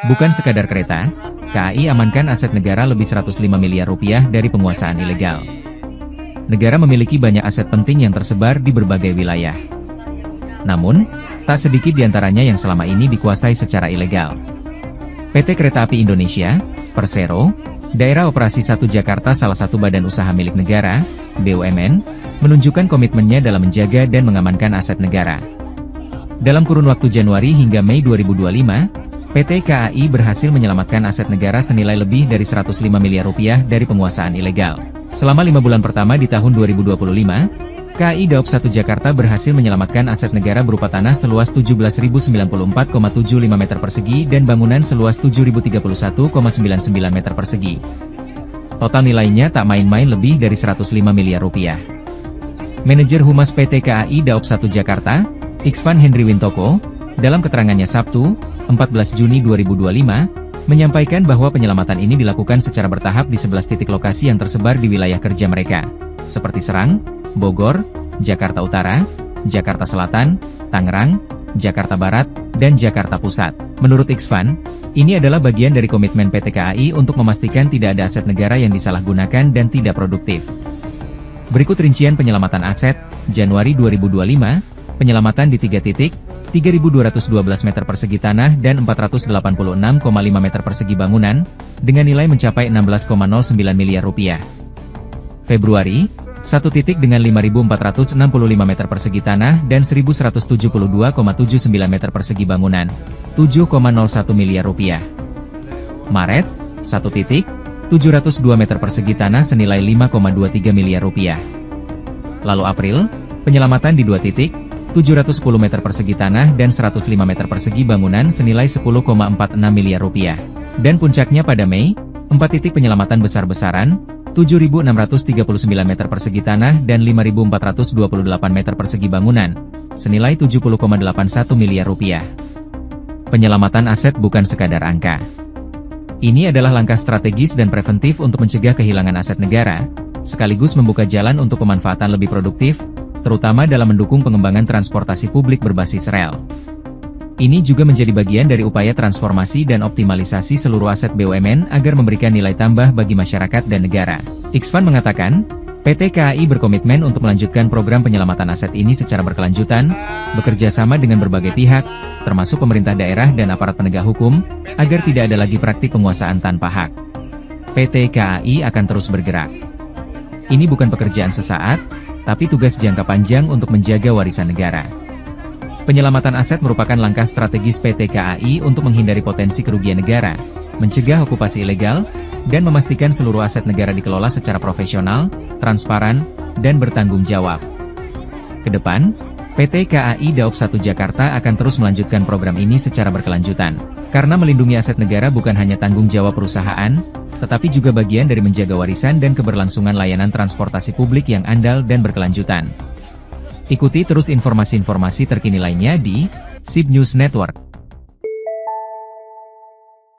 Bukan sekadar kereta, KAI amankan aset negara lebih 105 miliar rupiah dari penguasaan ilegal. Negara memiliki banyak aset penting yang tersebar di berbagai wilayah. Namun, tak sedikit diantaranya yang selama ini dikuasai secara ilegal. PT Kereta Api Indonesia, Persero, Daerah Operasi 1 Jakarta salah satu badan usaha milik negara, BUMN, menunjukkan komitmennya dalam menjaga dan mengamankan aset negara. Dalam kurun waktu Januari hingga Mei 2025, PT KAI berhasil menyelamatkan aset negara senilai lebih dari 105 miliar rupiah dari penguasaan ilegal. Selama 5 bulan pertama di tahun 2025, KAI Daop 1 Jakarta berhasil menyelamatkan aset negara berupa tanah seluas 17.094,75 meter persegi dan bangunan seluas 7.031,99 meter persegi. Total nilainya tak main-main lebih dari 105 miliar rupiah. Manajer Humas PT KAI Daop 1 Jakarta, Iksvan Hendry Wintoko, dalam keterangannya Sabtu, 14 Juni 2025, menyampaikan bahwa penyelamatan ini dilakukan secara bertahap di 11 titik lokasi yang tersebar di wilayah kerja mereka, seperti Serang, Bogor, Jakarta Utara, Jakarta Selatan, Tangerang, Jakarta Barat, dan Jakarta Pusat. Menurut Iksvan, ini adalah bagian dari komitmen PT KAI untuk memastikan tidak ada aset negara yang disalahgunakan dan tidak produktif. Berikut rincian penyelamatan aset, Januari 2025, penyelamatan di 3 titik, 3.212 meter persegi tanah dan 486,5 meter persegi bangunan, dengan nilai mencapai 16,09 miliar rupiah. Februari, 1 titik dengan 5.465 meter persegi tanah dan 1.172,79 meter persegi bangunan, 7,01 miliar rupiah. Maret, 1 titik, 702 meter persegi tanah senilai 5,23 miliar rupiah. Lalu April, penyelamatan di 2 titik, 710 meter persegi tanah dan 105 meter persegi bangunan senilai 10,46 miliar rupiah. Dan puncaknya pada Mei, 4 titik penyelamatan besar-besaran, 7.639 meter persegi tanah dan 5.428 meter persegi bangunan, senilai 70,81 miliar rupiah. Penyelamatan aset bukan sekadar angka. Ini adalah langkah strategis dan preventif untuk mencegah kehilangan aset negara, sekaligus membuka jalan untuk pemanfaatan lebih produktif, terutama dalam mendukung pengembangan transportasi publik berbasis rel. Ini juga menjadi bagian dari upaya transformasi dan optimalisasi seluruh aset BUMN agar memberikan nilai tambah bagi masyarakat dan negara. Iksvan mengatakan, PT KAI berkomitmen untuk melanjutkan program penyelamatan aset ini secara berkelanjutan, bekerja sama dengan berbagai pihak, termasuk pemerintah daerah dan aparat penegak hukum, agar tidak ada lagi praktik penguasaan tanpa hak. PT KAI akan terus bergerak. Ini bukan pekerjaan sesaat, tapi tugas jangka panjang untuk menjaga warisan negara. Penyelamatan aset merupakan langkah strategis PT KAI untuk menghindari potensi kerugian negara, mencegah okupasi ilegal, dan memastikan seluruh aset negara dikelola secara profesional, transparan, dan bertanggung jawab. Kedepan, PT KAI Daop 1 Jakarta akan terus melanjutkan program ini secara berkelanjutan, karena melindungi aset negara bukan hanya tanggung jawab perusahaan, tetapi juga bagian dari menjaga warisan dan keberlangsungan layanan transportasi publik yang andal dan berkelanjutan. Ikuti terus informasi-informasi terkini lainnya di SIB News Network.